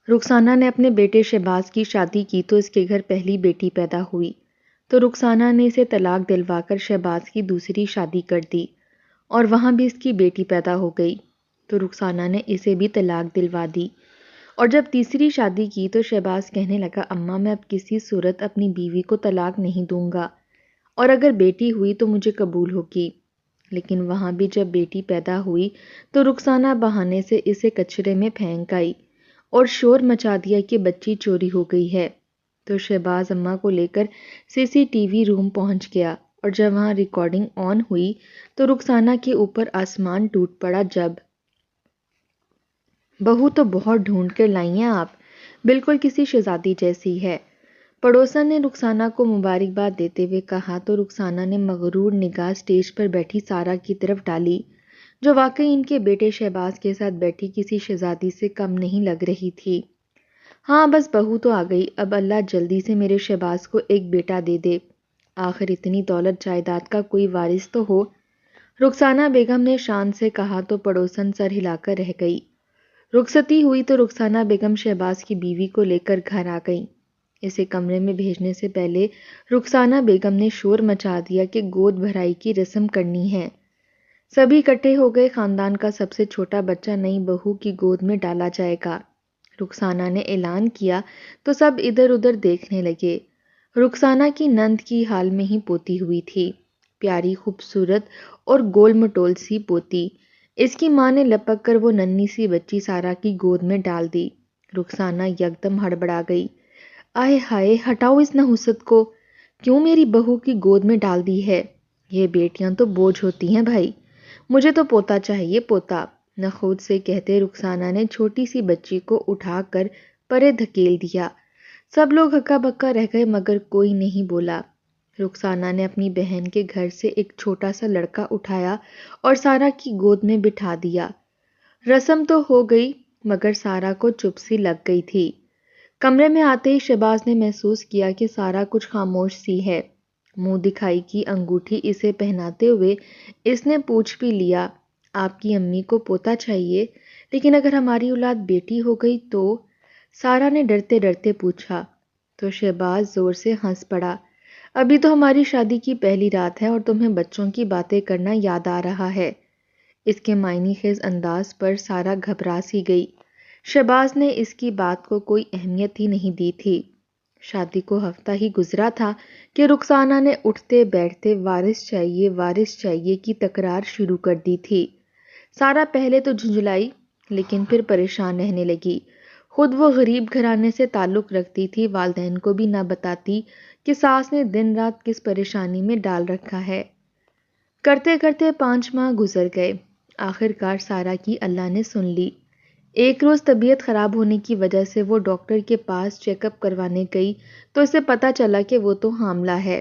رخسانہ نے اپنے بیٹے شہباز کی شادی کی تو اس کے گھر پہلی بیٹی پیدا ہوئی، تو رخسانہ نے اسے طلاق دلوا کر شہباز کی دوسری شادی کر دی اور وہاں بھی اس کی بیٹی پیدا ہو گئی تو رخسانہ نے اسے بھی طلاق دلوا دی۔ اور جب تیسری شادی کی تو شہباز کہنے لگا اماں میں اب کسی صورت اپنی بیوی کو طلاق نہیں دوں گا، اور اگر بیٹی ہوئی تو مجھے قبول ہوگی۔ لیکن وہاں بھی جب بیٹی پیدا ہوئی تو رخسانہ بہانے سے اسے کچرے میں پھینک آئی اور شور مچا دیا کہ بچی چوری ہو گئی ہے۔ تو شہباز اماں کو لے کر CCTV روم پہنچ گیا، اور جب وہاں ریکارڈنگ آن ہوئی تو رخسانہ کے اوپر آسمان ٹوٹ پڑا۔ جب بہو تو بہت ڈھونڈ کر لائی ہیں آپ، بالکل کسی شہزادی جیسی ہے، پڑوسن نے رخسانہ کو مبارکباد دیتے ہوئے کہا تو رخسانہ نے مغرور نگاہ سٹیج پر بیٹھی سارہ کی طرف ڈالی، جو واقعی ان کے بیٹے شہباز کے ساتھ بیٹھی کسی شہزادی سے کم نہیں لگ رہی تھی۔ ہاں بس بہو تو آ گئی، اب اللہ جلدی سے میرے شہباز کو ایک بیٹا دے دے، آخر اتنی دولت جائیداد کا کوئی وارث تو ہو، رخسانہ بیگم نے شان سے کہا تو پڑوسن سر ہلا کر رہ گئی۔ رخصتی ہوئی تو رخسانہ بیگم شہباز کی بیوی کو لے کر گھر آ گئی۔ اسے کمرے میں بھیجنے سے پہلے رخسانہ بیگم نے شور مچا دیا کہ گود بھرائی کی رسم کرنی ہے۔ سبھی اکٹھے ہو گئے، خاندان کا سب سے چھوٹا بچہ نئی بہو کی گود میں ڈالا جائے گا۔ رخسانہ نے اعلان کیا تو سب ادھر ادھر دیکھنے لگے۔ رخسانہ کی نند کی حال میں ہی پوتی ہوئی تھی، پیاری خوبصورت اور گول مٹول سی پوتی۔ اس کی ماں نے لپک کر وہ ننھی سی بچی سارہ کی گود میں ڈال دی۔ رخسانہ یکدم ہڑبڑا گئی، آئے ہائے ہٹاؤ اس نحوست کو، کیوں میری بہو کی گود میں ڈال دی ہے؟ یہ بیٹیاں تو بوجھ ہوتی ہیں بھائی، مجھے تو پوتا چاہیے پوتا، نخوت سے کہتے رخسانہ نے چھوٹی سی بچی کو اٹھا کر پرے دھکیل دیا۔ سب لوگ ہکا بکا رہ گئے مگر کوئی نہیں بولا۔ رخسانہ نے اپنی بہن کے گھر سے ایک چھوٹا سا لڑکا اٹھایا اور سارہ کی گود میں بٹھا دیا۔ رسم تو ہو گئی مگر سارہ کو چپ سی لگ گئی تھی۔ کمرے میں آتے ہی شہباز نے محسوس کیا کہ سارہ کچھ خاموش سی ہے۔ منہ دکھائی کی انگوٹھی اسے پہناتے ہوئے اس نے پوچھ بھی لیا، آپ کی امی کو پوتا چاہیے، لیکن اگر ہماری اولاد بیٹی ہو گئی تو؟ سارہ نے ڈرتے ڈرتے پوچھا تو شہباز زور سے ہنس پڑا، ابھی تو ہماری شادی کی پہلی رات ہے اور تمہیں بچوں کی باتیں کرنا یاد آ رہا ہے۔ اس کے معنی خیز انداز پر سارہ گھبرا سی گئی۔ شہباز نے اس کی بات کو کوئی اہمیت ہی نہیں دی تھی۔ شادی کو ہفتہ ہی گزرا تھا کہ رخسانہ نے اٹھتے بیٹھتے وارث چاہیے کی تکرار شروع کر دی تھی۔ سارہ پہلے تو جھنجھلائی لیکن پھر پریشان رہنے لگی۔ خود وہ غریب گھرانے سے تعلق رکھتی تھی، والدین کو بھی نہ بتاتی کہ ساس نے دن رات کس پریشانی میں ڈال رکھا ہے۔ کرتے کرتے 5 ماہ گزر گئے، آخر کار سارہ کی اللہ نے سن لی۔ ایک روز طبیعت خراب ہونے کی وجہ سے وہ ڈاکٹر کے پاس چیک اپ کروانے گئی تو اسے پتہ چلا کہ وہ تو حاملہ ہے۔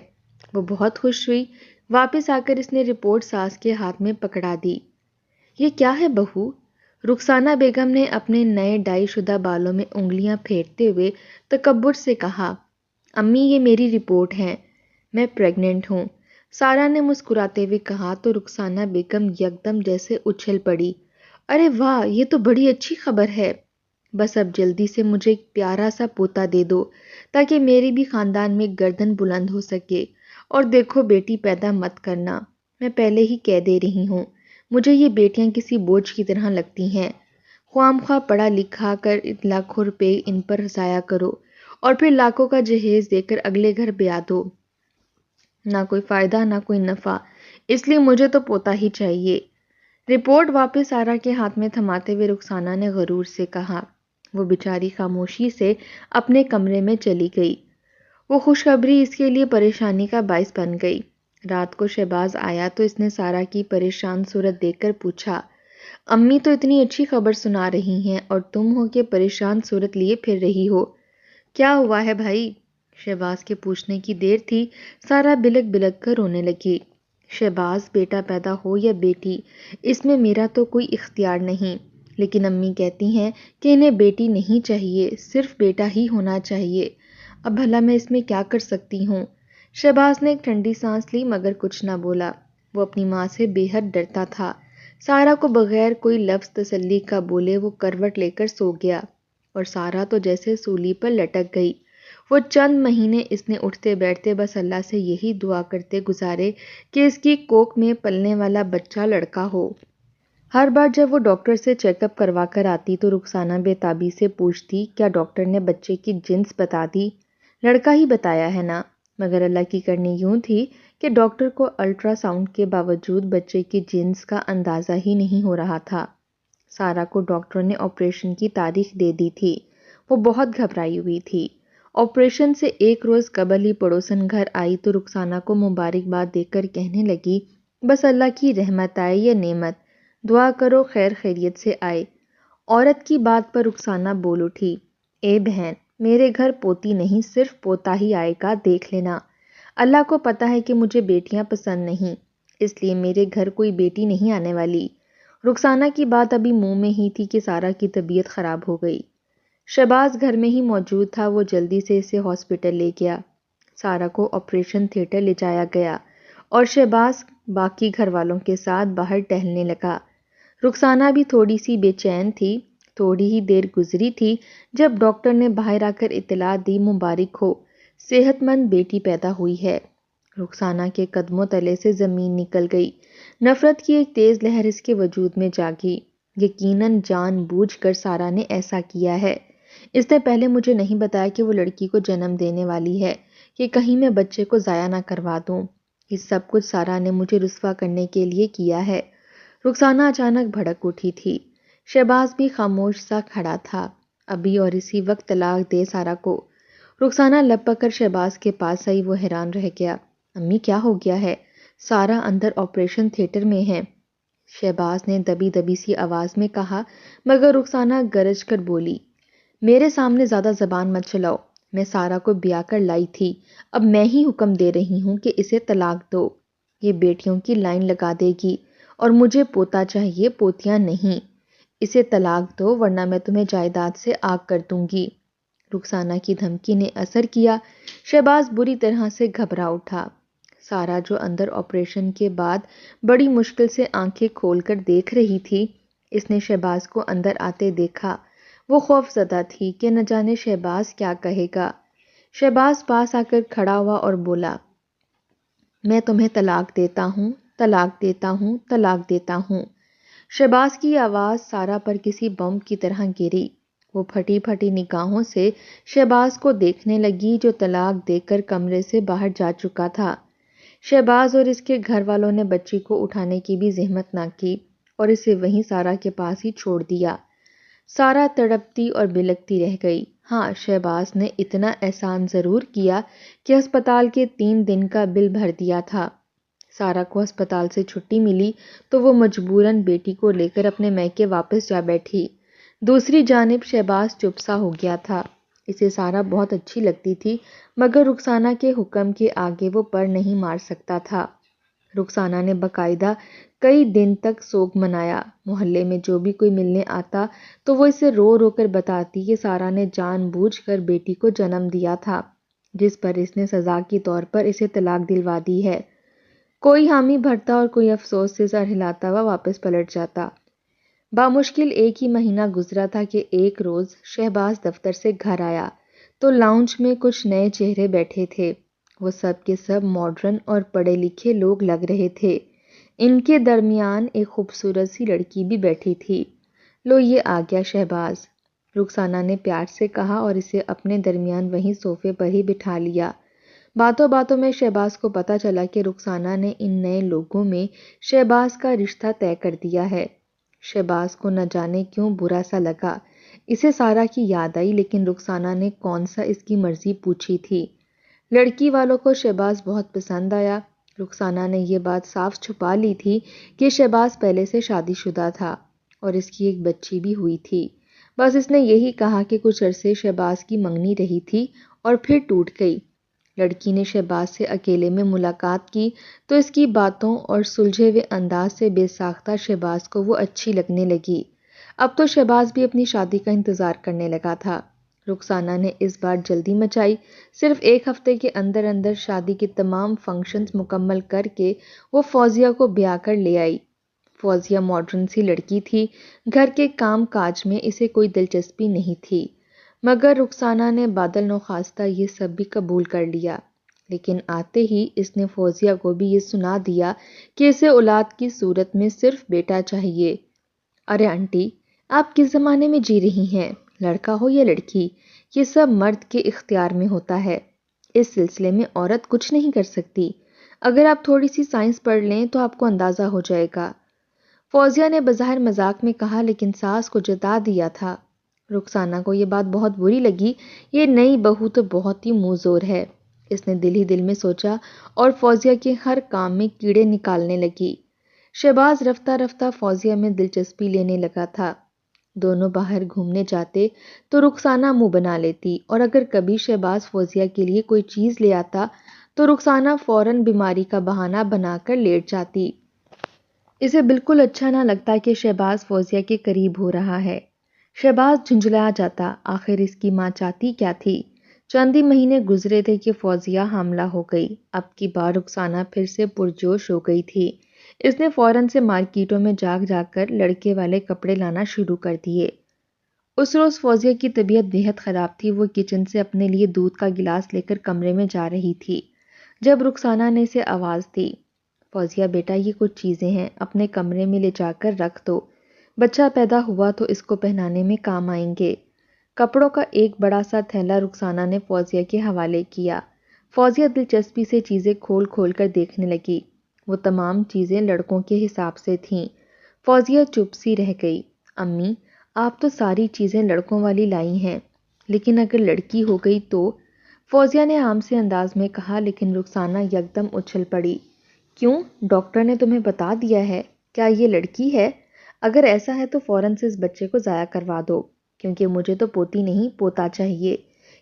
وہ بہت خوش ہوئی، واپس آ کر اس نے رپورٹ ساس کے ہاتھ میں پکڑا دی۔ یہ کیا ہے بہو؟ رخسانہ بیگم نے اپنے نئے ڈائی شدہ بالوں میں انگلیاں پھیرتے ہوئے تکبر سے کہا، امی یہ میری رپورٹ ہے، میں پریگننٹ ہوں۔ سارہ نے مسکراتے ہوئے کہا تو رخسانہ بیگم یکدم جیسے اچھل پڑی، ارے واہ یہ تو بڑی اچھی خبر ہے، بس اب جلدی سے مجھے ایک پیارا سا پوتا دے دو تاکہ میری بھی خاندان میں گردن بلند ہو سکے، اور دیکھو بیٹی پیدا مت کرنا، میں پہلے ہی کہہ دے رہی ہوں، مجھے یہ بیٹیاں کسی بوجھ کی طرح لگتی ہیں، خواہ مخواہ پڑھا لکھا کر لاکھوں روپے ان پر ضائع کرو اور پھر لاکھوں کا جہیز دے کر اگلے گھر بیاہ دو، نہ کوئی فائدہ نہ کوئی نفع، اس لیے مجھے تو پوتا ہی چاہیے۔ رپورٹ واپس سارہ کے ہاتھ میں تھماتے ہوئے رخسانہ نے غرور سے کہا۔ وہ بیچاری خاموشی سے اپنے کمرے میں چلی گئی۔ وہ خوشخبری اس کے لیے پریشانی کا باعث بن گئی۔ رات کو شہباز آیا تو اس نے سارہ کی پریشان صورت دیکھ کر پوچھا، امی تو اتنی اچھی خبر سنا رہی ہیں اور تم ہو کہ پریشان صورت لیے پھر رہی ہو، کیا ہوا ہے بھائی؟ شہباز کے پوچھنے کی دیر تھی، سارہ بلک بلک کر رونے لگی۔ شہباز بیٹا پیدا ہو یا بیٹی اس میں میرا تو کوئی اختیار نہیں، لیکن امی کہتی ہیں کہ انہیں بیٹی نہیں چاہیے، صرف بیٹا ہی ہونا چاہیے، اب بھلا میں اس میں کیا کر سکتی ہوں؟ شہباز نے ایک ٹھنڈی سانس لی مگر کچھ نہ بولا۔ وہ اپنی ماں سے بے حد ڈرتا تھا۔ سارہ کو بغیر کوئی لفظ تسلی کا بولے وہ کروٹ لے کر سو گیا۔ اور سارا تو جیسے سولی پر لٹک گئی۔ وہ چند مہینے اس نے اٹھتے بیٹھتے بس اللہ سے یہی دعا کرتے گزارے کہ اس کی کوکھ میں پلنے والا بچہ لڑکا ہو۔ ہر بار جب وہ ڈاکٹر سے چیک اپ کروا کر آتی تو رخسانہ بے تابی سے پوچھتی، کیا ڈاکٹر نے بچے کی جنس بتا دی؟ لڑکا ہی بتایا ہے نا؟ مگر اللہ کی کرنی یوں تھی کہ ڈاکٹر کو الٹرا ساؤنڈ کے باوجود بچے کی جنس کا اندازہ ہی نہیں ہو رہا تھا۔ سارا کو ڈاکٹر نے آپریشن کی تاریخ دے دی تھی۔ وہ بہت گھبرائی ہوئی تھی۔ آپریشن سے ایک روز قبل ہی پڑوسن گھر آئی تو رخسانہ کو مبارکباد دے کر کہنے لگی، بس اللہ کی رحمت آئے یا نعمت، دعا کرو خیر خیریت سے آئے۔ عورت کی بات پر رخسانہ بول اٹھی، اے بہن، میرے گھر پوتی نہیں صرف پوتا ہی آئے گا، دیکھ لینا۔ اللہ کو پتہ ہے کہ مجھے بیٹیاں پسند نہیں، اس لیے میرے گھر کوئی بیٹی نہیں آنے والی۔ رخسانہ کی بات ابھی منہ میں ہی تھی کہ سارا کی طبیعت خراب ہو گئی۔ شہباز گھر میں ہی موجود تھا، وہ جلدی سے اسے ہاسپٹل لے گیا۔ سارا کو آپریشن تھیٹر لے جایا گیا اور شہباز باقی گھر والوں کے ساتھ باہر ٹہلنے لگا۔ رخسانہ بھی تھوڑی سی بے چین تھی۔ تھوڑی ہی دیر گزری تھی جب ڈاکٹر نے باہر آ کر اطلاع دی، مبارک ہو، صحت مند بیٹی پیدا ہوئی ہے۔ رخسانہ کے قدموں تلے سے زمین نکل گئی۔ نفرت کی ایک تیز لہر اس کے وجود میں جاگی۔ یقیناً جان بوجھ کر سارا نے ایسا کیا ہے۔ اس نے پہلے مجھے نہیں بتایا کہ وہ لڑکی کو جنم دینے والی ہے، کہ کہیں میں بچے کو ضائع نہ کروا دوں۔ یہ سب کچھ سارا نے مجھے رسوا کرنے کے لیے کیا ہے۔ رخسانہ اچانک بھڑک اٹھی تھی۔ شہباز بھی خاموش سا کھڑا تھا۔ ابھی اور اسی وقت طلاق دے سارا کو۔ رخسانہ لب پکڑ کر شہباز کے پاس آئی، وہ حیران رہ گیا۔ امی کیا ہو گیا ہے؟ سارا اندر آپریشن تھیٹر میں ہے، شہباز نے دبی دبی سی آواز میں کہا، مگر رخسانہ گرج کر بولی، میرے سامنے زیادہ زبان مت چلاؤ، میں سارا کو بیاہ کر لائی تھی، اب میں ہی حکم دے رہی ہوں کہ اسے طلاق دو۔ یہ بیٹیوں کی لائن لگا دے گی اور مجھے پوتا چاہیے، پوتیاں نہیں۔ اسے طلاق دو ورنہ میں تمہیں جائیداد سے آگ کر دوں گی۔ رخسانہ کی دھمکی نے اثر کیا۔ شہباز بری طرح سے گھبرا اٹھا۔ سارا جو اندر آپریشن کے بعد بڑی مشکل سے آنکھیں کھول کر دیکھ رہی تھی، اس نے شہباز کو اندر آتے دیکھا۔ وہ خوف زدہ تھی کہ نہ جانے شہباز کیا کہے گا۔ شہباز پاس آ کر کھڑا ہوا اور بولا، میں تمہیں طلاق دیتا ہوں، طلاق دیتا ہوں، طلاق دیتا ہوں۔ شہباز کی آواز سارا پر کسی بم کی طرح گری۔ وہ پھٹی پھٹی نگاہوں سے شہباز کو دیکھنے لگی جو طلاق دے کر کمرے سے باہر جا چکا تھا۔ شہباز اور اس کے گھر والوں نے بچی کو اٹھانے کی بھی زحمت نہ کی اور اسے وہیں سارا کے پاس ہی چھوڑ دیا۔ سارا تڑپتی اور بلکتی رہ گئی۔ ہاں، شہباز نے اتنا احسان ضرور کیا کہ ہسپتال کے 3 دن کا بل بھر دیا تھا۔ سارا کو ہسپتال سے چھٹی ملی تو وہ مجبوراً بیٹی کو لے کر اپنے میکے واپس جا بیٹھی۔ دوسری جانب شہباز چپ سا ہو گیا تھا۔ اسے سارا بہت اچھی لگتی تھی، مگر رخسانہ کے حکم کے آگے وہ پر نہیں مار سکتا تھا۔ رخسانہ نے باقاعدہ کئی دن تک سوگ منایا۔ محلے میں جو بھی کوئی ملنے آتا تو وہ اسے رو رو کر بتاتی کہ سارا نے جان بوجھ کر بیٹی کو جنم دیا تھا، جس پر اس نے سزا کے طور پر اسے طلاق دلوا دی ہے۔ کوئی حامی بھرتا اور کوئی افسوس سے سر ہلاتا ہوا واپس پلٹ جاتا۔ بامشکل ایک ہی مہینہ گزرا تھا کہ ایک روز شہباز دفتر سے گھر آیا تو لاؤنج میں کچھ نئے چہرے بیٹھے تھے۔ وہ سب کے سب ماڈرن اور پڑھے لکھے لوگ لگ رہے تھے۔ ان کے درمیان ایک خوبصورت سی لڑکی بھی بیٹھی تھی۔ لو یہ آ گیا شہباز، رخسانہ نے پیار سے کہا اور اسے اپنے درمیان وہیں صوفے پر ہی بٹھا لیا۔ باتوں باتوں میں شہباز کو پتہ چلا کہ رخسانہ نے ان نئے لوگوں میں شہباز کا رشتہ طے کر دیا ہے۔ شہباز کو نہ جانے کیوں برا سا لگا۔ اسے سارا کی یاد آئی، لیکن رخسانہ نے کون سا اس کی مرضی پوچھی تھی۔ لڑکی والوں کو شہباز بہت پسند آیا۔ رخسانہ نے یہ بات صاف چھپا لی تھی کہ شہباز پہلے سے شادی شدہ تھا اور اس کی ایک بچی بھی ہوئی تھی۔ بس اس نے یہی کہا کہ کچھ عرصے شہباز کی منگنی رہی تھی اور پھر ٹوٹ گئی۔ لڑکی نے شہباز سے اکیلے میں ملاقات کی تو اس کی باتوں اور سلجھے ہوئے انداز سے بے ساختہ شہباز کو وہ اچھی لگنے لگی۔ اب تو شہباز بھی اپنی شادی کا انتظار کرنے لگا تھا۔ رخسانہ نے اس بار جلدی مچائی۔ صرف 1 ہفتے کے اندر اندر شادی کے تمام فنکشنز مکمل کر کے وہ فوزیہ کو بیاہ کر لے آئی۔ فوزیہ ماڈرن سی لڑکی تھی۔ گھر کے کام کاج میں اسے کوئی دلچسپی نہیں تھی۔ مگر رخسانہ نے بادل نخواستہ یہ سب بھی قبول کر لیا، لیکن آتے ہی اس نے فوزیہ کو بھی یہ سنا دیا کہ اسے اولاد کی صورت میں صرف بیٹا چاہیے۔ ارے آنٹی، آپ کس زمانے میں جی رہی ہیں؟ لڑکا ہو یا لڑکی، یہ سب مرد کے اختیار میں ہوتا ہے۔ اس سلسلے میں عورت کچھ نہیں کر سکتی۔ اگر آپ تھوڑی سی سائنس پڑھ لیں تو آپ کو اندازہ ہو جائے گا۔ فوزیہ نے بظاہر مذاق میں کہا، لیکن ساس کو جتا دیا تھا۔ رخسانہ کو یہ بات بہت بری لگی۔ یہ نئی بہو تو بہت ہی منہ زور ہے، اس نے دل ہی دل میں سوچا، اور فوزیہ کے ہر کام میں کیڑے نکالنے لگی۔ شہباز رفتہ رفتہ فوزیہ میں دلچسپی لینے لگا تھا۔ دونوں باہر گھومنے جاتے تو رخسانہ منہ بنا لیتی، اور اگر کبھی شہباز فوزیہ کے لیے کوئی چیز لے آتا تو رخسانہ فوراً بیماری کا بہانہ بنا کر لیٹ جاتی۔ اسے بالکل اچھا نہ لگتا کہ شہباز فوزیہ کے قریب ہو رہا ہے۔ شہباز جھنجھلا جاتا، آخر اس کی ماں چاہتی کیا تھی؟ چند ہی مہینے گزرے تھے کہ فوزیہ حاملہ ہو گئی۔ اب کی بار رخسانہ پھر سے پرجوش ہو گئی تھی۔ اس نے فوراً سے مارکیٹوں میں جا کر لڑکے والے کپڑے لانا شروع کر دیے۔ اس روز فوزیہ کی طبیعت بےحد خراب تھی۔ وہ کچن سے اپنے لیے دودھ کا گلاس لے کر کمرے میں جا رہی تھی جب رخسانہ نے اسے آواز دی، فوزیہ بیٹا، یہ کچھ چیزیں ہیں، اپنے کمرے میں لے جا کر رکھ دو، بچہ پیدا ہوا تو اس کو پہنانے میں کام آئیں گے۔ کپڑوں کا ایک بڑا سا تھیلا رخسانہ نے فوزیہ کے حوالے کیا۔ فوزیہ دلچسپی سے چیزیں کھول کھول کر دیکھنے لگی۔ وہ تمام چیزیں لڑکوں کے حساب سے تھیں۔ فوزیہ چپ سی رہ گئی۔ امی، آپ تو ساری چیزیں لڑکوں والی لائی ہیں، لیکن اگر لڑکی ہو گئی تو؟ فوزیہ نے عام سے انداز میں کہا، لیکن رخسانہ یکدم اچھل پڑی۔ کیوں؟ ڈاکٹر نے تمہیں بتا دیا ہے؟ کیا یہ لڑکی ہے؟ اگر ایسا ہے تو فوراً سے اس بچے کو ضائع کروا دو، کیونکہ مجھے تو پوتی نہیں پوتا چاہیے۔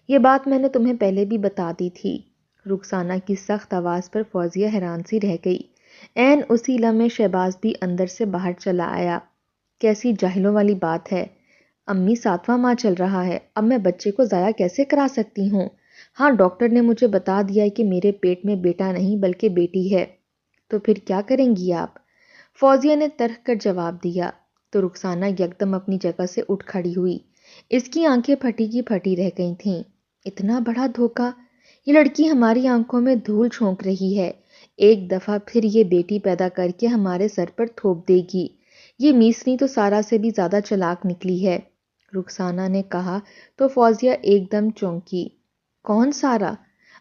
یہ بات میں نے تمہیں پہلے بھی بتا دی تھی۔ رخسانہ کی سخت آواز پر فوزیہ حیران سی رہ گئی۔ عین اسی لمحے شہباز بھی اندر سے باہر چلا آیا۔ کیسی جاہلوں والی بات ہے؟ امی، 7واں ماہ چل رہا ہے، اب میں بچے کو ضائع کیسے کرا سکتی ہوں؟ ہاں، ڈاکٹر نے مجھے بتا دیا ہے کہ میرے پیٹ میں بیٹا نہیں بلکہ بیٹی ہے۔ تو پھر کیا کریں گی آپ؟ فوزیہ نے ترخ کر جواب دیا۔ تو رخسانہ یکدم اپنی جگہ سے اٹھ کھڑی ہوئی۔ اس کی آنکھیں پھٹی کی پھٹی رہ گئی تھیں۔ اتنا بڑا دھوکہ! یہ لڑکی ہماری آنکھوں میں دھول جھونک رہی ہے۔ ایک دفعہ پھر یہ بیٹی پیدا کر کے ہمارے سر پر تھوپ دے گی۔ یہ میسنی تو سارا سے بھی زیادہ چلاک نکلی ہے، رخسانہ نے کہا تو فوزیہ ایک دم چونکی۔ کون سارا؟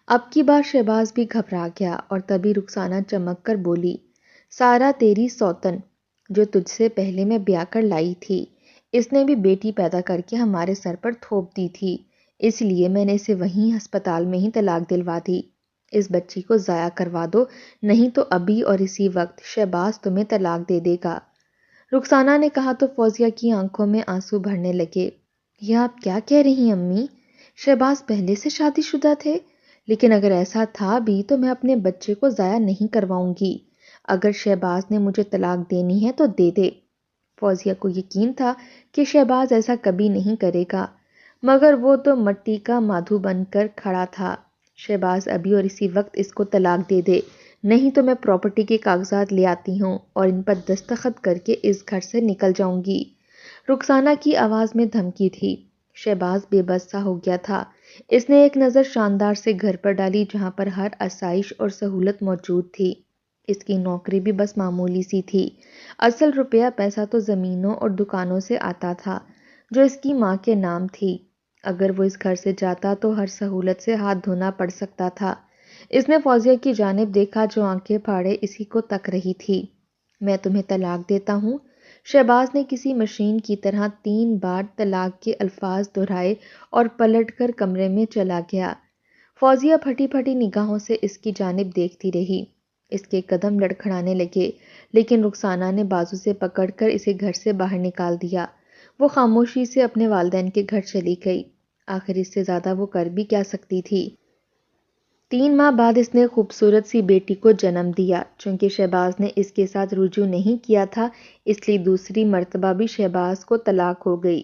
اب کی بار شہباز بھی گھبرا گیا، اور تبھی رخسانہ چمک کر بولی، سارا تیری سوتن، جو تجھ سے پہلے میں بیاہ کر لائی تھی۔ اس نے بھی بیٹی پیدا کر کے ہمارے سر پر تھوپ دی تھی، اس لیے میں نے اسے وہیں ہسپتال میں ہی طلاق دلوا دی۔ اس بچی کو ضائع کروا دو، نہیں تو ابھی اور اسی وقت شہباز تمہیں طلاق دے دے گا۔ رخسانہ نے کہا تو فوزیہ کی آنکھوں میں آنسو بھرنے لگے۔ یہ آپ کیا کہہ رہی امی؟ شہباز پہلے سے شادی شدہ تھے؟ لیکن اگر ایسا تھا بھی تو میں اپنے بچے کو ضائع نہیں کرواؤں گی۔ اگر شہباز نے مجھے طلاق دینی ہے تو دے دے۔ فوزیہ کو یقین تھا کہ شہباز ایسا کبھی نہیں کرے گا، مگر وہ تو مٹی کا مادھو بن کر کھڑا تھا۔ شہباز ابھی اور اسی وقت اس کو طلاق دے دے، نہیں تو میں پراپرٹی کے کاغذات لے آتی ہوں اور ان پر دستخط کر کے اس گھر سے نکل جاؤں گی۔ رخسانہ کی آواز میں دھمکی تھی۔ شہباز بے بس سا ہو گیا تھا۔ اس نے ایک نظر شاندار سے گھر پر ڈالی جہاں پر ہر آسائش اور سہولت موجود تھی۔ اس کی نوکری بھی بس معمولی سی تھی۔ اصل روپیہ پیسہ تو زمینوں اور دکانوں سے آتا تھا جو اس کی ماں کے نام تھی۔ اگر وہ اس گھر سے جاتا تو ہر سہولت سے ہاتھ دھونا پڑ سکتا تھا۔ اس نے فوزیہ کی جانب دیکھا جو آنکھیں پھاڑے اسی کو تک رہی تھی۔ میں تمہیں طلاق دیتا ہوں۔ شہباز نے کسی مشین کی طرح 3 بار طلاق کے الفاظ دہرائے اور پلٹ کر کمرے میں چلا گیا۔ فوزیہ پھٹی پھٹی نگاہوں سے اس کی جانب دیکھتی رہی۔ اس کے قدم لڑکھڑانے لگے، لیکن رخسانہ نے بازو سے پکڑ کر اسے گھر سے باہر نکال دیا۔ وہ خاموشی سے اپنے والدین کے گھر چلی گئی۔ آخر اس سے زیادہ وہ کر بھی کیا سکتی تھی؟ 3 ماہ بعد اس نے خوبصورت سی بیٹی کو جنم دیا۔ چونکہ شہباز نے اس کے ساتھ رجوع نہیں کیا تھا، اس لیے دوسری مرتبہ بھی شہباز کو طلاق ہو گئی۔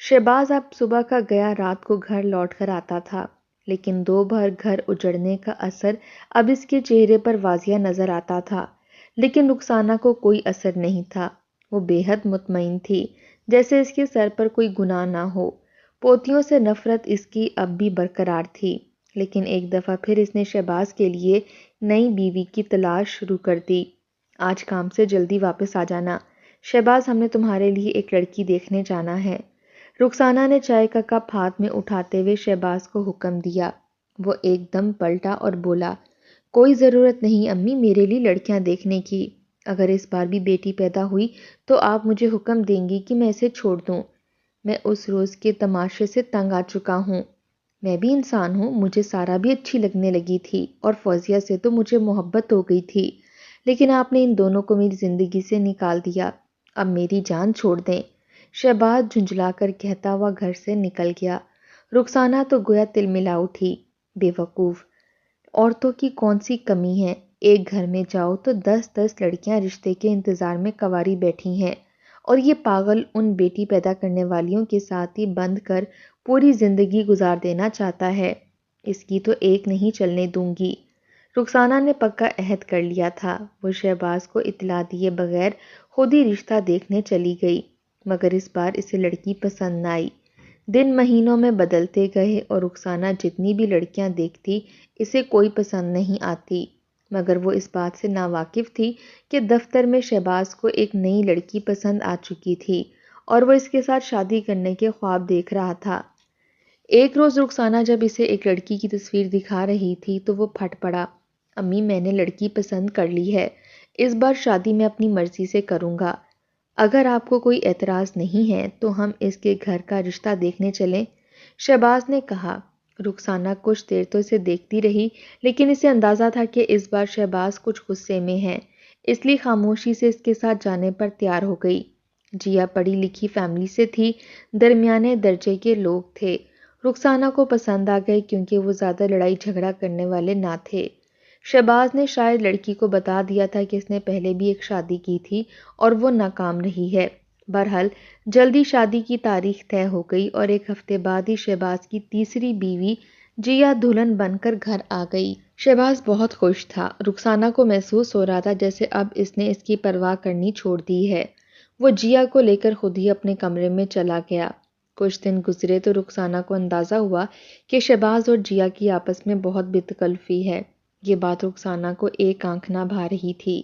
شہباز اب صبح کا گیا رات کو گھر لوٹ کر آتا تھا، لیکن دوپہر گھر اجڑنے کا اثر اب اس کے چہرے پر واضح نظر آتا تھا۔ لیکن رخسانہ کو کوئی اثر نہیں تھا۔ وہ بے حد مطمئن تھی، جیسے اس کے سر پر کوئی گناہ نہ ہو۔ پوتیوں سے نفرت اس کی اب بھی برقرار تھی، لیکن ایک دفعہ پھر اس نے شہباز کے لیے نئی بیوی کی تلاش شروع کر دی۔ آج کام سے جلدی واپس آ جانا شہباز، ہم نے تمہارے لیے ایک لڑکی دیکھنے جانا ہے۔ رخسانہ نے چائے کا کپ ہاتھ میں اٹھاتے ہوئے شہباز کو حکم دیا۔ وہ ایک دم پلٹا اور بولا، کوئی ضرورت نہیں امی میرے لیے لڑکیاں دیکھنے کی۔ اگر اس بار بھی بیٹی پیدا ہوئی تو آپ مجھے حکم دیں گی کہ میں اسے چھوڑ دوں۔ میں اس روز کے تماشے سے تنگ آ چکا ہوں۔ میں بھی انسان ہوں، مجھے سارا بھی اچھی لگنے لگی تھی اور فوزیہ سے تو مجھے محبت ہو گئی تھی، لیکن آپ نے ان دونوں کو میری زندگی سے نکال دیا۔ اب میری جان چھوڑ دیں۔ شہباز جھنجھلا کر کہتا ہوا گھر سے نکل گیا۔ رخسانہ تو گویا تلملا اٹھی۔ بے وقوف، عورتوں کی کون سی کمی ہے؟ ایک گھر میں جاؤ تو 10 لڑکیاں رشتے کے انتظار میں کنواری بیٹھی ہیں، اور یہ پاگل ان بیٹی پیدا کرنے والیوں کے ساتھ ہی بند کر پوری زندگی گزار دینا چاہتا ہے۔ اس کی تو ایک نہیں چلنے دوں گی۔ رخسانہ نے پکا عہد کر لیا تھا۔ وہ شہباز کو اطلاع دیے بغیر خود ہی رشتہ دیکھنے چلی گئی، مگر اس بار اسے لڑکی پسند نہ آئی۔ دن مہینوں میں بدلتے گئے اور رخسانہ جتنی بھی لڑکیاں دیکھتی اسے کوئی پسند نہیں آتی، مگر وہ اس بات سے ناواقف تھی کہ دفتر میں شہباز کو ایک نئی لڑکی پسند آ چکی تھی اور وہ اس کے ساتھ شادی کرنے کے خواب دیکھ رہا تھا۔ ایک روز رخسانہ جب اسے ایک لڑکی کی تصویر دکھا رہی تھی تو وہ پھٹ پڑا، امی میں نے لڑکی پسند کر لی ہے، اس بار شادی میں اپنی مرضی سے کروں گا۔ اگر آپ کو کوئی اعتراض نہیں ہے تو ہم اس کے گھر کا رشتہ دیکھنے چلیں، شہباز نے کہا۔ رخسانہ کچھ دیر تو اسے دیکھتی رہی، لیکن اسے اندازہ تھا کہ اس بار شہباز کچھ غصے میں ہے، اس لیے خاموشی سے اس کے ساتھ جانے پر تیار ہو گئی۔ جیا پڑھی لکھی فیملی سے تھی، درمیانے درجے کے لوگ تھے۔ رخسانہ کو پسند آ گئے کیونکہ وہ زیادہ لڑائی جھگڑا کرنے والے نہ تھے۔ شہباز نے شاید لڑکی کو بتا دیا تھا کہ اس نے پہلے بھی ایک شادی کی تھی اور وہ ناکام رہی ہے۔ بہرحال جلدی شادی کی تاریخ طے ہو گئی اور ایک ہفتے بعد ہی شہباز کی تیسری بیوی جیا دلہن بن کر گھر آ گئی۔ شہباز بہت خوش تھا۔ رخسانہ کو محسوس ہو رہا تھا جیسے اب اس نے اس کی پرواہ کرنی چھوڑ دی ہے۔ وہ جیا کو لے کر خود ہی اپنے کمرے میں چلا گیا۔ کچھ دن گزرے تو رخسانہ کو اندازہ ہوا کہ شہباز اور جیا کی آپس میں بہت بے تکلفی ہے۔ یہ بات رخسانہ کو ایک آنکھ نہ بھا رہی تھی،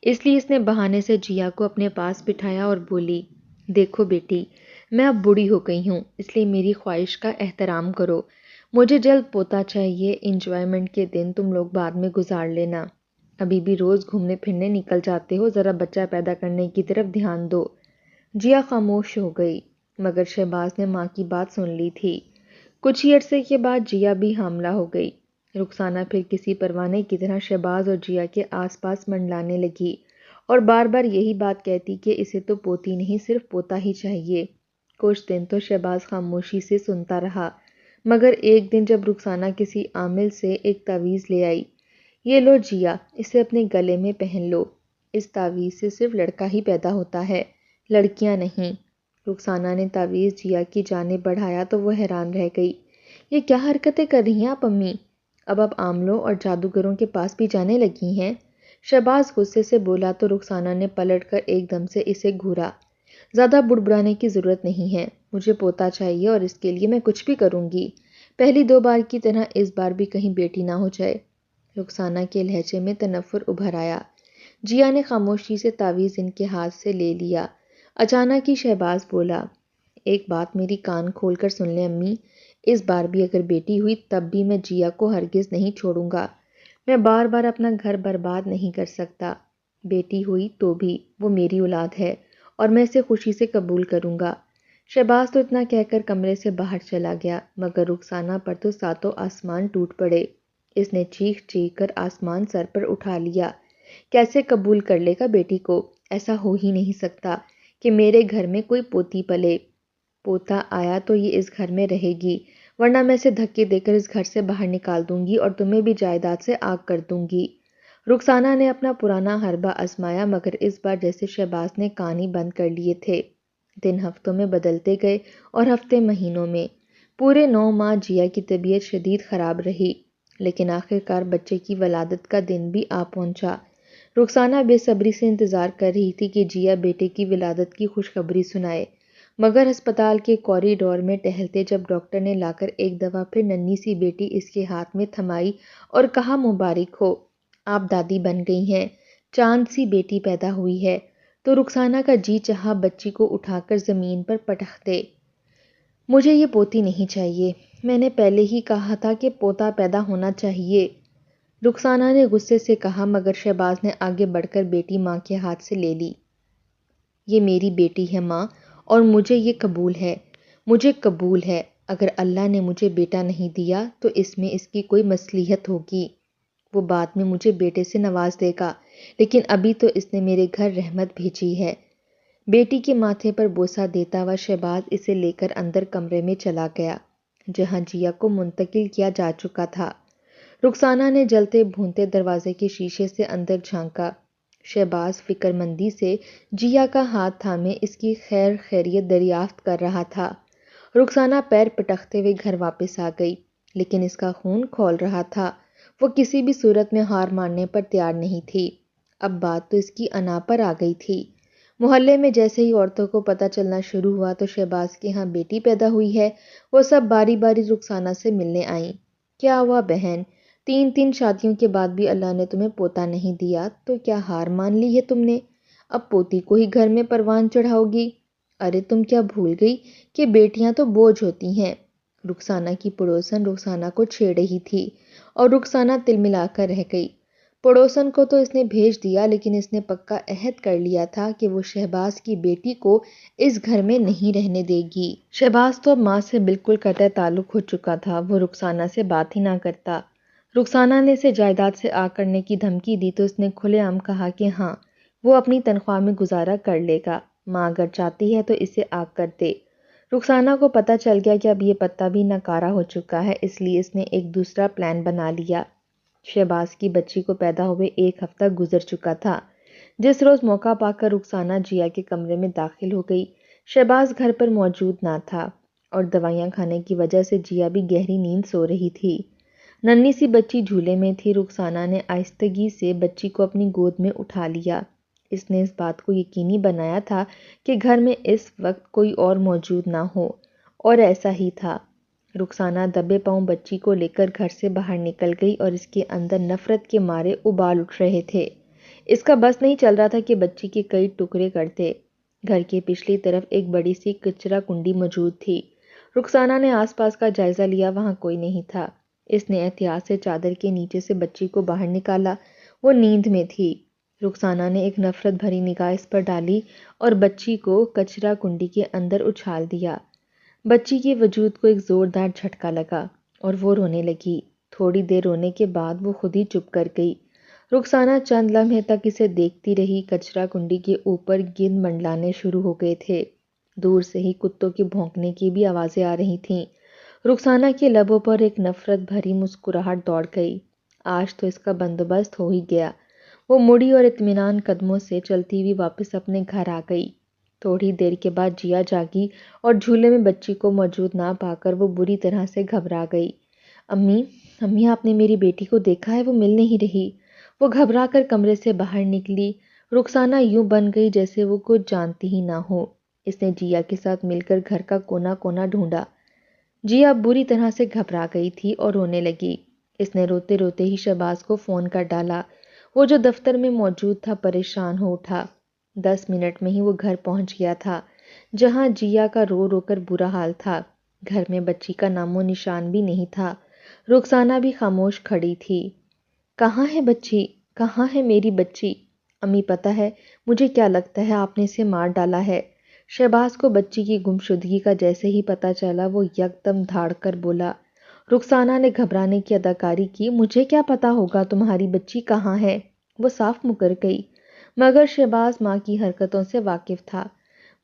اس لیے اس نے بہانے سے جیا کو اپنے پاس بٹھایا اور بولی، دیکھو بیٹی، میں اب بوڑھی ہو گئی ہوں، اس لیے میری خواہش کا احترام کرو۔ مجھے جلد پوتا چاہیے، انجوائمنٹ کے دن تم لوگ بعد میں گزار لینا۔ ابھی بھی روز گھومنے پھرنے نکل جاتے ہو، ذرا بچہ پیدا کرنے کی طرف دھیان دو۔ جیا خاموش ہو گئی، مگر شہباز نے ماں کی بات سن لی تھی۔ کچھ ہی عرصے کے بعد جیا بھی حاملہ ہو گئی۔ رخسانہ پھر کسی پروانے کی طرح شہباز اور جیا کے آس پاس منڈلانے لگی اور بار بار یہی بات کہتی کہ اسے تو پوتی نہیں صرف پوتا ہی چاہیے۔ کچھ دن تو شہباز خاموشی سے سنتا رہا، مگر ایک دن جب رخسانہ کسی عامل سے ایک تعویذ لے آئی، یہ لو جیا، اسے اپنے گلے میں پہن لو، اس تعویذ سے صرف لڑکا ہی پیدا ہوتا ہے، لڑکیاں نہیں۔ رخسانہ نے تعویذ جیا کی جانب بڑھایا تو وہ حیران رہ گئی، یہ کیا حرکتیں کر رہی ہیں آپ امی؟ اب آپ عاملوں اور جادوگروں کے پاس بھی جانے لگی ہیں؟ شہباز غصے سے بولا تو رخسانہ نے پلٹ کر ایک دم سے اسے گھورا۔ زیادہ بڑبڑانے کی ضرورت نہیں ہے، مجھے پوتا چاہیے اور اس کے لیے میں کچھ بھی کروں گی، پہلی 2 بار کی طرح اس بار بھی کہیں بیٹی نہ ہو جائے۔ رخسانہ کے لہجے میں تنفر ابھر آیا۔ جیا نے خاموشی سے تعویذ ان کے ہاتھ سے لے لیا۔ اچانک ہی شہباز بولا، ایک بات میری کان کھول کر سن لیں امی، اس بار بھی اگر بیٹی ہوئی تب بھی میں جیا کو ہرگز نہیں چھوڑوں گا، میں بار بار اپنا گھر برباد نہیں کر سکتا، بیٹی ہوئی تو بھی وہ میری اولاد ہے اور میں اسے خوشی سے قبول کروں گا۔ شہباز تو اتنا کہہ کر کمرے سے باہر چلا گیا، مگر رخسانہ پر تو ساتوں آسمان ٹوٹ پڑے۔ اس نے چیخ چیخ کر آسمان سر پر اٹھا لیا، کیسے قبول کر لے گا بیٹی کو؟ ایسا ہو ہی نہیں سکتا کہ میرے گھر میں کوئی پوتی پلے۔ پوتا آیا تو یہ اس گھر میں رہے گی، ورنہ میں اسے دھکے دے کر اس گھر سے باہر نکال دوں گی اور تمہیں بھی جائیداد سے آگ کر دوں گی۔ رخسانہ نے اپنا پرانا حربہ آزمایا، مگر اس بار جیسے شہباز نے کان ہی بند کر لیے تھے۔ دن ہفتوں میں بدلتے گئے اور ہفتے مہینوں میں۔ پورے 9 ماہ جیا کی طبیعت شدید خراب رہی، لیکن آخرکار بچے کی ولادت کا دن بھی آ پہنچا۔ رخسانہ بے صبری سے انتظار کر رہی تھی کہ جیا بیٹے کی ولادت کی خوشخبری سنائے، مگر ہسپتال کے کوریڈور میں ٹہلتے جب ڈاکٹر نے لا کر ایک دفعہ پھر ننھی سی بیٹی اس کے ہاتھ میں تھمائی اور کہا مبارک ہو، آپ دادی بن گئی ہیں، چاند سی بیٹی پیدا ہوئی ہے، تو رخسانہ کا جی چاہا بچی کو اٹھا کر زمین پر پٹخ دے۔ مجھے یہ پوتی نہیں چاہیے، میں نے پہلے ہی کہا تھا کہ پوتا پیدا ہونا چاہیے، رخسانہ نے غصے سے کہا، مگر شہباز نے آگے بڑھ کر بیٹی ماں کے ہاتھ سے لے لی۔ یہ میری بیٹی ہے ماں، اور مجھے یہ قبول ہے، مجھے قبول ہے، اگر اللہ نے مجھے بیٹا نہیں دیا تو اس میں اس کی کوئی مصلحت ہوگی، وہ بعد میں مجھے بیٹے سے نواز دے گا، لیکن ابھی تو اس نے میرے گھر رحمت بھیجی ہے۔ بیٹی کے ماتھے پر بوسہ دیتا ہوا شہباز اسے لے کر اندر کمرے میں چلا گیا جہاں جیا کو منتقل کیا جا چکا تھا۔ رخسانہ نے جلتے بھونتے دروازے کے شیشے سے اندر جھانکا۔ شہباز فکر مندی سے جیا کا ہاتھ تھامے اس کی خیر خیریت دریافت کر رہا تھا۔ رخسانہ پیر پٹکتے ہوئے گھر واپس آ گئی، لیکن اس کا خون کھول رہا تھا، وہ کسی بھی صورت میں ہار ماننے پر تیار نہیں تھی۔ اب بات تو اس کی انا پر آ گئی تھی۔ محلے میں جیسے ہی عورتوں کو پتہ چلنا شروع ہوا تو شہباز کے ہاں بیٹی پیدا ہوئی ہے، وہ سب باری باری رخسانہ سے ملنے آئیں۔ کیا ہوا بہن، 3 شادیوں کے بعد بھی اللہ نے تمہیں پوتا نہیں دیا تو کیا ہار مان لی ہے تم نے؟ اب پوتی کو ہی گھر میں پروان چڑھاؤ گی؟ ارے تم کیا بھول گئی کہ بیٹیاں تو بوجھ ہوتی ہیں؟ رخسانہ کی پڑوسن رخسانہ کو چھیڑ رہی تھی اور رخسانہ تل ملا کر رہ گئی۔ پڑوسن کو تو اس نے بھیج دیا، لیکن اس نے پکا عہد کر لیا تھا کہ وہ شہباز کی بیٹی کو اس گھر میں نہیں رہنے دے گی۔ شہباز تو اب ماں سے بالکل قطع تعلق ہو چکا تھا، وہ رخسانہ سے بات ہی نہ کرتا۔ رخسانہ نے اسے جائیداد سے آگ کرنے کی دھمکی دی تو اس نے کھلے عام کہا کہ ہاں، وہ اپنی تنخواہ میں گزارا کر لے گا، ماں اگر چاہتی ہے تو اسے آگ کر دے۔ رخسانہ کو پتہ چل گیا کہ اب یہ پتا بھی ناکارہ ہو چکا ہے، اس لیے اس نے ایک دوسرا پلان بنا لیا۔ شہباز کی بچی کو پیدا ہوئے 1 ہفتہ گزر چکا تھا۔ جس روز موقع پا کر رخسانہ جیا کے کمرے میں داخل ہو گئی، شہباز گھر پر موجود نہ تھا اور دوائیاں کھانے کی وجہ سے جیا بھی گہری نیند سو رہی تھی۔ ننھی سی بچی جھولے میں تھی۔ رخسانہ نے آہستگی سے بچی کو اپنی گود میں اٹھا لیا۔ اس نے اس بات کو یقینی بنایا تھا کہ گھر میں اس وقت کوئی اور موجود نہ ہو، اور ایسا ہی تھا۔ رخسانہ دبے پاؤں بچی کو لے کر گھر سے باہر نکل گئی اور اس کے اندر نفرت کے مارے ابال اٹھ رہے تھے۔ اس کا بس نہیں چل رہا تھا کہ بچی کے کئی ٹکڑے کرتے۔ گھر کے پچھلی طرف ایک بڑی سی کچرا کنڈی موجود تھی۔ رخسانہ نے آس پاس کا جائزہ لیا، وہاں کوئی نہیں تھا۔ اس نے احتیاط سے چادر کے نیچے سے بچی کو باہر نکالا، وہ نیند میں تھی۔ رخسانہ نے ایک نفرت بھری نگاہ اس پر ڈالی اور بچی کو کچرا کنڈی کے اندر اچھال دیا۔ بچی کے وجود کو ایک زوردار جھٹکا لگا اور وہ رونے لگی۔ تھوڑی دیر رونے کے بعد وہ خود ہی چپ کر گئی۔ رخسانہ چند لمحے تک اسے دیکھتی رہی۔ کچرا کنڈی کے اوپر گند منڈلانے شروع ہو گئے تھے۔ دور سے ہی کتوں کے بھونکنے کی بھی آوازیں آ رہی تھیں۔ رخسانہ کے لبوں پر ایک نفرت بھری مسکراہٹ دوڑ گئی۔ آج تو اس کا بندوبست ہو ہی گیا۔ وہ مڑی اور اطمینان قدموں سے چلتی ہوئی واپس اپنے گھر آ گئی۔ تھوڑی دیر کے بعد جیا جاگی اور جھولے میں بچی کو موجود نہ پا کر وہ بری طرح سے گھبرا گئی۔ امی آپ نے میری بیٹی کو دیکھا ہے، وہ مل نہیں رہی۔ وہ گھبرا کر کمرے سے باہر نکلی۔ رخسانہ یوں بن گئی جیسے وہ کچھ جانتی ہی نہ ہو۔ اس نے جیا کے ساتھ مل کر گھر کا کونا کونا ڈھونڈا۔ جیا بری طرح سے گھبرا گئی تھی اور رونے لگی۔ اس نے روتے روتے ہی شہباز کو فون کر ڈالا۔ وہ جو دفتر میں موجود تھا پریشان ہو اٹھا۔ 10 منٹ میں ہی وہ گھر پہنچ گیا تھا جہاں جیا کا رو رو کر برا حال تھا۔ گھر میں بچی کا نام و نشان بھی نہیں تھا۔ رخسانہ بھی خاموش کھڑی تھی۔ کہاں ہے بچی؟ کہاں ہے میری بچی؟ امی پتہ ہے مجھے کیا لگتا ہے آپ نے اسے مار ڈالا ہے۔ شہباز کو بچی کی گمشدگی کا جیسے ہی پتہ چلا وہ یکدم دھاڑ کر بولا۔ رخسانہ نے گھبرانے کی اداکاری کی۔ مجھے کیا پتا ہوگا تمہاری بچی کہاں ہے؟ وہ صاف مکر گئی۔ مگر شہباز ماں کی حرکتوں سے واقف تھا۔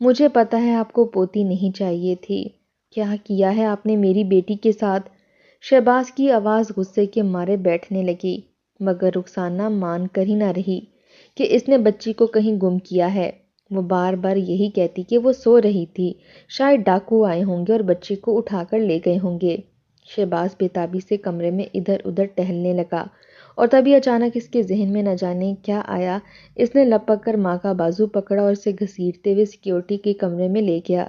مجھے پتا ہے آپ کو پوتی نہیں چاہیے تھی۔ کیا کیا ہے آپ نے میری بیٹی کے ساتھ؟ شہباز کی آواز غصے کے مارے بیٹھنے لگی، مگر رخسانہ مان کر ہی نہ رہی کہ اس نے بچی کو کہیں گم کیا ہے۔ وہ بار بار یہی کہتی کہ وہ سو رہی تھی، شاید ڈاکو آئے ہوں گے اور بچی کو اٹھا کر لے گئے ہوں گے۔ شہباز بےتابی سے کمرے میں ادھر ادھر ٹہلنے لگا اور تبھی اچانک اس کے ذہن میں نہ جانے کیا آیا۔ اس نے لپک کر ماں کا بازو پکڑا اور اسے گھسیٹتے ہوئے سیکورٹی کے کمرے میں لے گیا۔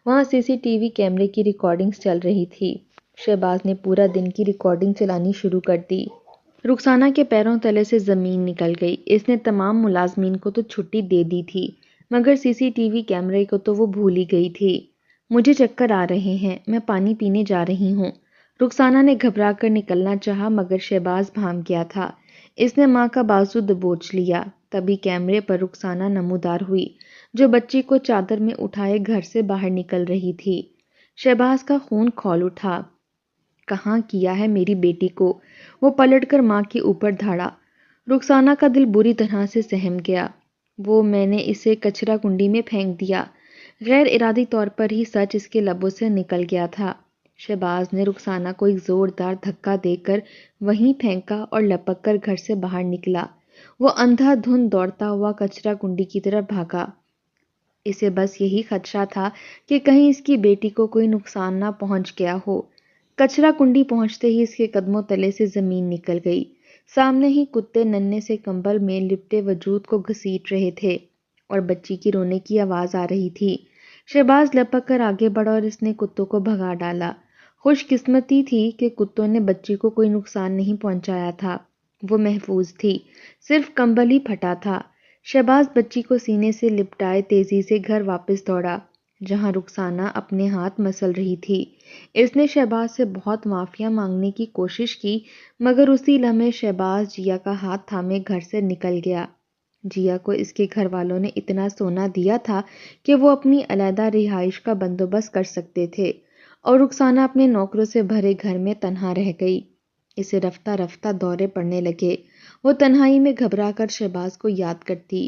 وہاں CCTV کیمرے کی ریکارڈنگز چل رہی تھی۔ شہباز نے پورا دن کی ریکارڈنگ چلانی شروع کر دی۔ رخسانہ کے پیروں تلے سے زمین نکل گئی۔ اس نے تمام ملازمین کو تو چھٹی دے دی تھی، مگر CCTV کیمرے کو تو وہ بھول ہی گئی تھی۔ مجھے چکر آ رہے ہیں، میں پانی پینے جا رہی ہوں۔ رخسانہ نے گھبرا کر نکلنا چاہا مگر شہباز بھانپ گیا تھا۔ اس نے ماں کا بازو دبوچ لیا۔ تبھی کیمرے پر رخسانہ نمودار ہوئی، جو بچی کو چادر میں اٹھائے گھر سے باہر نکل رہی تھی۔ شہباز کا خون کھول اٹھا۔ کہاں کیا ہے میری بیٹی کو؟ وہ پلٹ کر ماں کے اوپر دھاڑا۔ رخسانہ کا دل بری طرح سے سہم گیا۔ میں نے اسے کچرا کنڈی میں پھینک دیا۔ غیر ارادی طور پر ہی سچ اس کے لبوں سے نکل گیا تھا۔ شہباز نے رخسانہ کو ایک زوردار دھکا دے کر وہیں پھینکا اور لپک کر گھر سے باہر نکلا۔ وہ اندھا دھند دوڑتا ہوا کچرا کنڈی کی طرف بھاگا۔ اسے بس یہی خدشہ تھا کہ کہیں اس کی بیٹی کو کوئی نقصان نہ پہنچ گیا ہو۔ کچرا کنڈی پہنچتے ہی اس کے قدموں تلے سے زمین نکل گئی۔ سامنے ہی کتے ننھے سے کمبل میں لپٹے وجود کو گھسیٹ رہے تھے اور بچی کی رونے کی آواز آ رہی تھی۔ شہباز لپک کر آگے بڑھا اور اس نے کتوں کو بھگا ڈالا۔ خوش قسمتی تھی کہ کتوں نے بچی کو کوئی نقصان نہیں پہنچایا تھا۔ وہ محفوظ تھی، صرف کمبل ہی پھٹا تھا۔ شہباز بچی کو سینے سے لپٹائے تیزی سے گھر واپس دوڑا، جہاں رخسانہ اپنے ہاتھ مسل رہی تھی۔ اس نے شہباز سے بہت معافیا مانگنے کی کوشش کی مگر اسی لمحے شہباز جیا کا ہاتھ تھامے گھر سے نکل گیا۔ جیا کو اس کے گھر والوں نے اتنا سونا دیا تھا کہ وہ اپنی علیحدہ رہائش کا بندوبست کر سکتے تھے، اور رخسانہ اپنے نوکروں سے بھرے گھر میں تنہا رہ گئی۔ اسے رفتہ رفتہ دورے پڑنے لگے۔ وہ تنہائی میں گھبرا کر شہباز کو یاد کرتی۔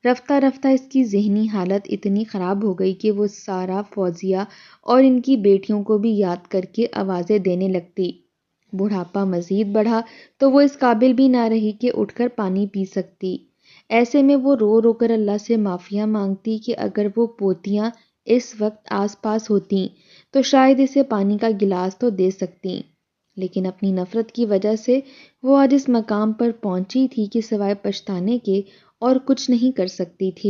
رفتہ رفتہ اس کی ذہنی حالت اتنی خراب ہو گئی کہ وہ سارا، فوزیہ اور ان کی بیٹیوں کو بھی یاد کر کے آوازیں دینے لگتی۔ بڑھاپا مزید بڑھا تو وہ اس قابل بھی نہ رہی کہ اٹھ کر پانی پی سکتی۔ ایسے میں وہ رو رو کر اللہ سے معافیا مانگتی کہ اگر وہ پوتیاں اس وقت آس پاس ہوتیں تو شاید اسے پانی کا گلاس تو دے سکتیں، لیکن اپنی نفرت کی وجہ سے وہ آج اس مقام پر پہنچی تھی کہ سوائے پچھتانے کے اور کچھ نہیں کر سکتی تھی۔